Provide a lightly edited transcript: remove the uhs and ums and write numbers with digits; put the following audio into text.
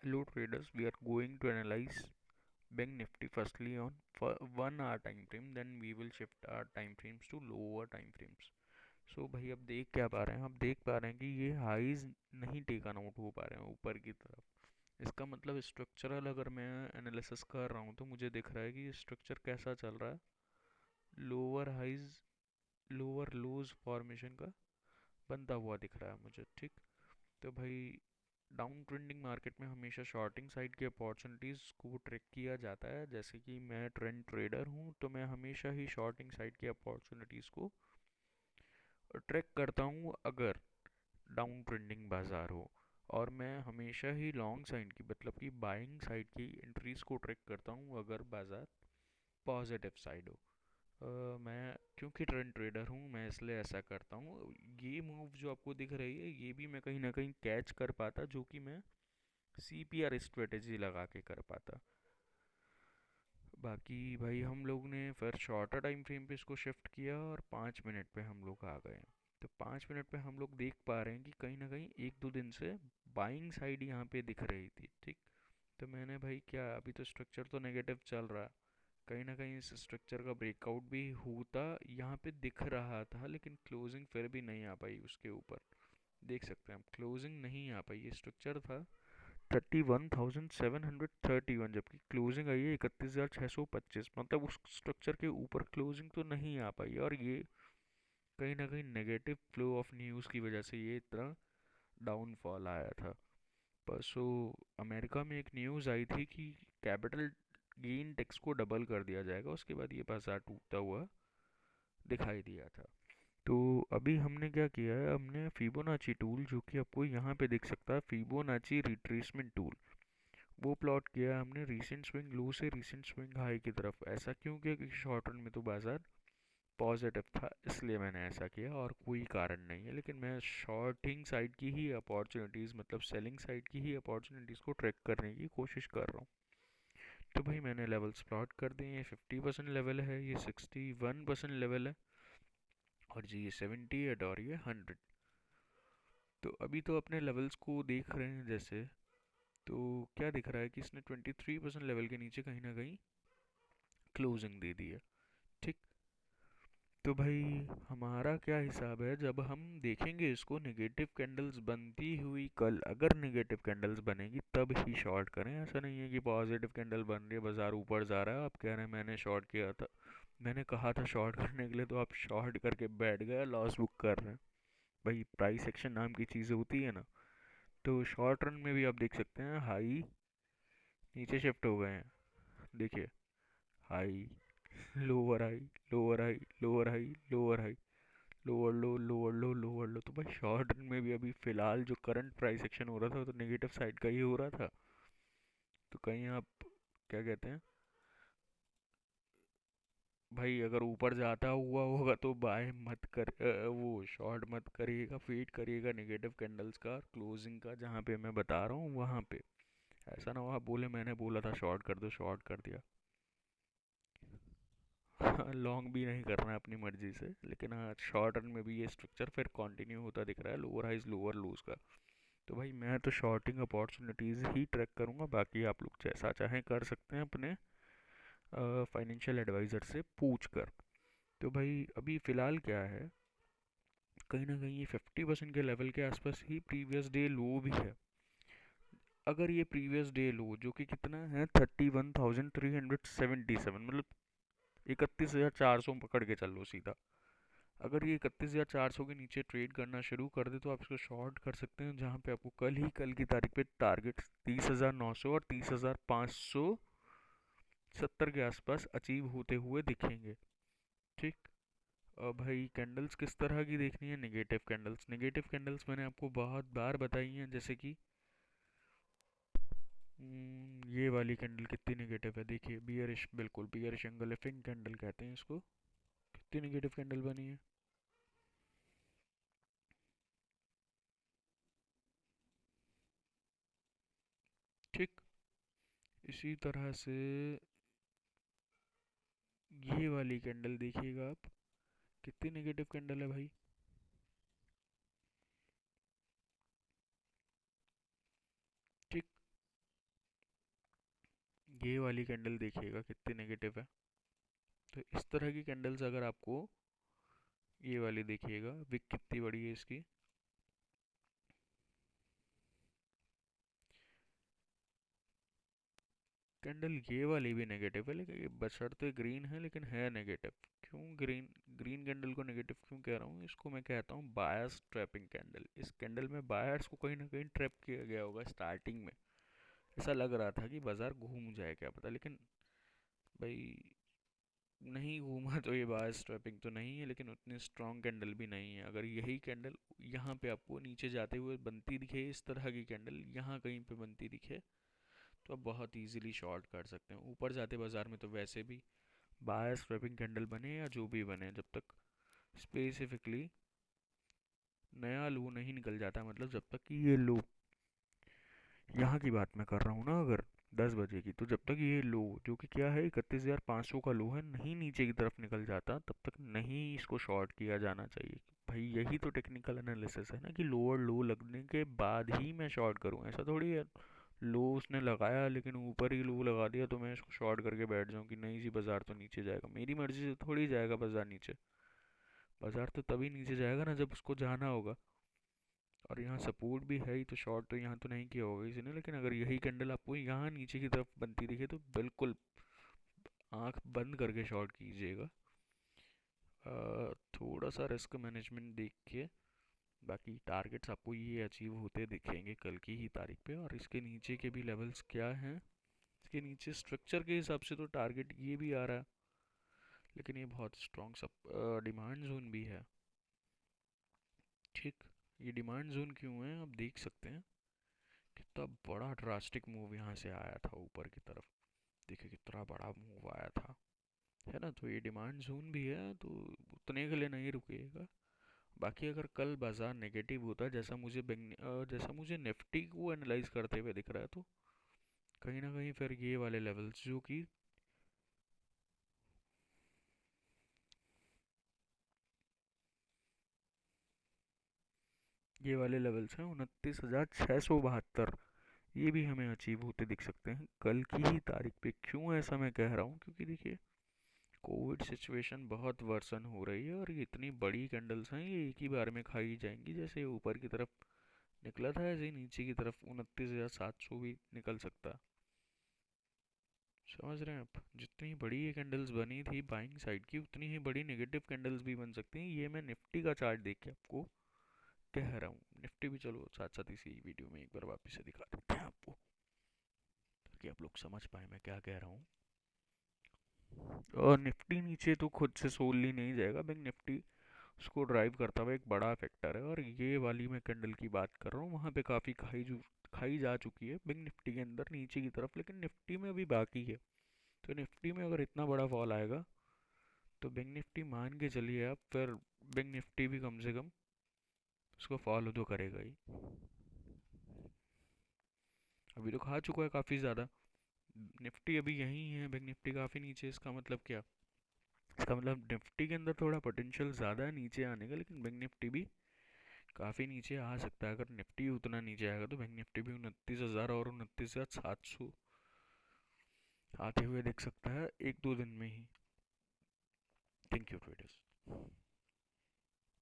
Hello traders, we are going to analyze Bank Nifty firstly on for 1 hour time frame, then we will shift our time frames to lower time frames. So भाई अब देख क्या पा रहे हैं, आप देख पा रहे हैं कि ये हाईज नहीं टेकन आउट हो पा रहे हैं ऊपर की तरफ। इसका मतलब स्ट्रक्चरल अगर मैं एनालिसिस कर रहा हूँ तो मुझे दिख रहा है कि ये स्ट्रक्चर कैसा चल रहा है। लोअर हाईज लोअर लोज फॉर्मेशन का बनता हुआ दिख रहा है मुझे, ठीक। तो भाई डाउन ट्रेंडिंग मार्केट में हमेशा शॉर्टिंग साइड की अपॉर्चुनिटीज़ को ट्रैक किया जाता है। जैसे कि मैं ट्रेंड ट्रेडर हूँ तो मैं हमेशा ही शॉर्टिंग साइड की अपॉर्चुनिटीज़ को ट्रैक करता हूँ अगर डाउन ट्रेंडिंग बाजार हो। और मैं हमेशा ही लॉन्ग साइड की मतलब कि बाइंग साइड की एंट्रीज को ट्रैक करता हूँ अगर बाजार पॉजिटिव साइड हो। मैं क्योंकि ट्रेंड ट्रेडर हूँ मैं इसलिए ऐसा करता हूँ। ये मूव जो आपको दिख रही है ये भी मैं कहीं ना कहीं कैच कर पाता, जो कि मैं सीपीआर स्ट्रेटेजी लगा के कर पाता। बाकी भाई हम लोग ने फिर शॉर्टर टाइम फ्रेम पे इसको शिफ्ट किया और 5 मिनट पे हम लोग आ गए। तो 5 मिनट पे हम लोग देख पा रहे हैं कि कहीं ना कहीं एक दो दिन से बाइंग साइड यहाँ पे दिख रही थी, ठीक। तो मैंने भाई क्या, अभी तो स्ट्रक्चर तो नेगेटिव चल रहा है, कहीं ना कहीं इस स्ट्रक्चर का ब्रेकआउट भी होता यहाँ पे दिख रहा था, लेकिन क्लोजिंग फिर भी नहीं आ पाई उसके ऊपर। देख सकते हैं हम क्लोजिंग नहीं आ पाई। ये स्ट्रक्चर था 31,731, जबकि क्लोजिंग आई है 31,625। मतलब उस स्ट्रक्चर के ऊपर क्लोजिंग तो नहीं आ पाई, और ये कहीं ना कहीं नेगेटिव फ्लो ऑफ न्यूज़ की वजह से ये इतना डाउनफॉल आया था। परसों अमेरिका में एक न्यूज़ आई थी कि कैपिटल गेन टैक्स को डबल कर दिया जाएगा, उसके बाद ये बाजार टूटता हुआ दिखाई दिया था। तो अभी हमने क्या किया है, हमने फिबोनाची टूल, जो कि आपको यहाँ पे दिख सकता है, फिबोनाची रिट्रेसमेंट टूल, वो प्लॉट किया हमने रीसेंट स्विंग लो से रीसेंट स्विंग हाई की तरफ। ऐसा क्यों किया, क्योंकि शॉर्ट रन में तो बाजार पॉजिटिव था, इसलिए मैंने ऐसा किया, और कोई कारण नहीं है। लेकिन मैं शॉर्टिंग साइड की ही अपॉर्चुनिटीज़ मतलब सेलिंग साइड की ही अपॉर्चुनिटीज़ को ट्रैक करने की कोशिश कर रहा हूँ। तो भाई मैंने लेवल्स प्लॉट कर दिए। ये 50% लेवल है, ये 61% लेवल है, और जी ये 78 और ये 100। तो अभी तो अपने लेवल्स को देख रहे हैं जैसे, तो क्या दिख रहा है कि इसने 23% लेवल के नीचे कहीं ना कहीं क्लोजिंग दे दी है, ठीक। तो भाई हमारा क्या हिसाब है, जब हम देखेंगे इसको नेगेटिव कैंडल्स बनती हुई कल, अगर नेगेटिव कैंडल्स बनेगी तब ही शॉर्ट करें। ऐसा नहीं है कि पॉजिटिव कैंडल बन रही है बाजार ऊपर जा रहा है आप कह रहे हैं मैंने शॉर्ट किया था, मैंने कहा था शॉर्ट करने के लिए, तो आप शॉर्ट करके बैठ गए, लॉस बुक कर रहे हैं। भाई प्राइस एक्शन नाम की चीज़ होती है ना। तो शॉर्ट रन में भी आप देख सकते हैं हाई नीचे शिफ्ट हो गए हैं, देखिए। High, lower high, lower high, lower high, lower high, lower लो, लोअर लो, लोअर लो। तो भाई शॉर्ट रन में भी अभी फिलहाल जो करंट प्राइस एक्शन हो रहा था वो तो नेगेटिव साइड का ही हो रहा था। तो कहीं आप क्या कहते हैं, भाई अगर ऊपर जाता हुआ होगा तो बाय मत कर, वो शॉर्ट मत करिएगा, वेट करिएगा नेगेटिव कैंडल्स का क्लोजिंग का, जहाँ पे मैं बता रहा हूँ वहाँ पे। ऐसा ना हो आप बोले मैंने बोला था शॉर्ट कर दो, शॉर्ट कर दिया। लॉन्ग भी नहीं करना है अपनी मर्जी से, लेकिन हाँ शॉर्ट रन में भी ये स्ट्रक्चर फिर कंटिन्यू होता दिख रहा है, लोअर हाइज लोअर लूज का। तो भाई मैं तो शॉर्टिंग अपॉर्चुनिटीज़ ही ट्रैक करूँगा, बाकी आप लोग जैसा चाहें कर सकते हैं अपने फाइनेंशियल एडवाइज़र से पूछ कर। तो भाई अभी फ़िलहाल क्या है, कहीं ना कहीं ये 50% के लेवल के आसपास ही प्रीवियस डे लो भी है। अगर ये प्रीवियस डे लो जो कि कितना है 31,377, मतलब 31,400 पकड़ के चल लो सीधा, अगर ये 31,400 के नीचे ट्रेड करना शुरू कर दे तो आप इसको शॉर्ट कर सकते हैं, जहाँ पे आपको कल ही कल की तारीख पे टारगेट 30,900 और 30,570 के आसपास अचीव होते हुए दिखेंगे, ठीक। भाई कैंडल्स किस तरह की देखनी है, नेगेटिव कैंडल्स। नेगेटिव कैंडल्स मैंने आपको बहुत बार बताई हैं, जैसे कि ये वाली कैंडल कितनी नेगेटिव है, देखिए बियरिश, बिल्कुल बियरिश एंगल्फिंग कैंडल कहते हैं इसको। कितनी नेगेटिव कैंडल बनी है, ठीक। इसी तरह से ये वाली कैंडल देखिएगा आप, कितनी नेगेटिव कैंडल है भाई, ठीक। ये वाली कैंडल देखिएगा कितनी नेगेटिव है। तो इस तरह की कैंडल्स अगर आपको, ये वाली देखिएगा विक कितनी बड़ी है इसकी, कैंडल ये वाली भी नेगेटिव है, लेकिन ये बशर्ते ग्रीन है लेकिन है नेगेटिव। क्यों ग्रीन, ग्रीन कैंडल को नेगेटिव क्यों कह रहा हूँ, इसको मैं कहता हूँ बायस ट्रैपिंग कैंडल। इस कैंडल में बायर्स को कहीं ना कहीं ट्रैप किया गया होगा स्टार्टिंग में। ऐसा लग रहा था कि बाजार घूम जाए क्या पता, लेकिन भाई नहीं घूमा तो ये बायस ट्रैपिंग तो नहीं है, लेकिन उतनी स्ट्रॉन्ग कैंडल भी नहीं है। अगर यही कैंडल यहाँ पे आपको नीचे जाते हुए बनती दिखे, इस तरह की कैंडल यहाँ कहीं पे बनती दिखे, तो आप बहुत इजीली शॉर्ट कर सकते हैं। ऊपर जाते बाजार में तो वैसे भी बायस स्वेपिंग कैंडल बने या जो भी बने, जब तक स्पेसिफिकली नया लो नहीं निकल जाता, मतलब जब तक कि ये लो, यहाँ की बात मैं कर रहा हूँ ना, अगर 10 बजे की, तो जब तक ये लो जो कि क्या है 31,500 का लो है, नहीं नीचे की तरफ निकल जाता, तब तक नहीं इसको शॉर्ट किया जाना चाहिए। भाई यही तो टेक्निकल एनालिसिस है ना, कि लोअर लो लगने के बाद ही मैं शॉर्ट करूँ। ऐसा थोड़ी है लो उसने लगाया लेकिन ऊपर ही लो लगा दिया तो मैं इसको शॉर्ट करके बैठ जाऊं कि नहीं जी बाजार तो नीचे जाएगा। मेरी मर्जी से थोड़ी जाएगा बाजार नीचे। बाजार तो तभी नीचे जाएगा ना जब उसको जाना होगा, और यहाँ सपोर्ट भी है ही, तो शॉर्ट तो यहाँ तो नहीं किया होगा इसने। लेकिन अगर यही कैंडल आपको यहाँ नीचे की तरफ बनती दिखे तो बिल्कुल आंख बंद करके शॉर्ट कीजिएगा। थोड़ा सा रिस्क मैनेजमेंट देख के। बाकी टारगेट्स आपको ये अचीव होते दिखेंगे कल की ही तारीख पे। और इसके नीचे के भी लेवल्स क्या हैं, इसके नीचे स्ट्रक्चर के हिसाब से तो टारगेट ये भी आ रहा है, लेकिन ये बहुत स्ट्रॉन्ग सब डिमांड जोन भी है। ठीक, ये डिमांड जोन क्यों है आप देख सकते हैं, कितना बड़ा ड्रास्टिक मूव यहाँ से आया था ऊपर की तरफ। देखिए कितना बड़ा मूव आया था, है ना। तो ये डिमांड जोन भी है, तो उतने के लिए नहीं रुकेगा। बाकी अगर कल बाजार नेगेटिव होता है, जैसा मुझे निफ्टी को एनालाइज करते हुए दिख रहा है, तो कहीं ना कहीं फिर ये वाले लेवल्स जो कि ये वाले लेवल्स हैं 29,672, ये भी हमें अचीव होते दिख सकते हैं कल की ही तारीख पे। क्यों ऐसा मैं कह रहा हूँ, क्योंकि देखिए कोविड सिचुएशन बहुत वर्सन हो रही है, और ये इतनी बड़ी कैंडल्स हैं, ये एक ही बार में खाई जाएंगी। जैसे ऊपर की तरफ निकला था ऐसे ही नीचे की तरफ 29,700 भी निकल सकता है। समझ रहे हैं आप, जितनी बड़ी ये कैंडल्स बनी थी बाइंग साइड की, उतनी ही बड़ी नेगेटिव कैंडल्स भी बन सकती हैं। ये मैं निफ्टी का चार्ट देख के आपको कह रहा हूँ। निफ्टी भी चलो साथ साथ इसी वीडियो में एक बार वापस से दिखा देते हैं आपको, ताकि आप लोग समझ पाए मैं क्या कह रहा हूँ। और निफ्टी नीचे तो खुद से सोलली नहीं जाएगा, बैंक निफ्टी उसको ड्राइव करता हुआ एक बड़ा फैक्टर है। और ये वाली मैं कैंडल की बात कर रहा हूँ, वहाँ पे काफ़ी खाई जा चुकी है बैंक निफ्टी के अंदर नीचे की तरफ, लेकिन निफ्टी में अभी बाकी है। तो निफ्टी में अगर इतना बड़ा फॉल आएगा तो बैंक निफ्टी मान के चलिए आप, फिर बैंक निफ्टी भी कम से कम उसको फॉलो तो करेगा ही। अभी तो खा चुका है काफ़ी ज़्यादा। निफ्टी अभी यहीं है, बैंक निफ्टी काफ़ी नीचे। इसका मतलब क्या, इसका मतलब निफ्टी के अंदर थोड़ा पोटेंशियल ज़्यादा है नीचे आने का, लेकिन बैंक निफ्टी भी काफ़ी नीचे आ सकता है। अगर निफ्टी उतना नीचे आएगा तो बैंक निफ्टी भी 29,000 और 29,700 आते हुए दिख सकता है 1-2 दिन में ही। Thank you traders.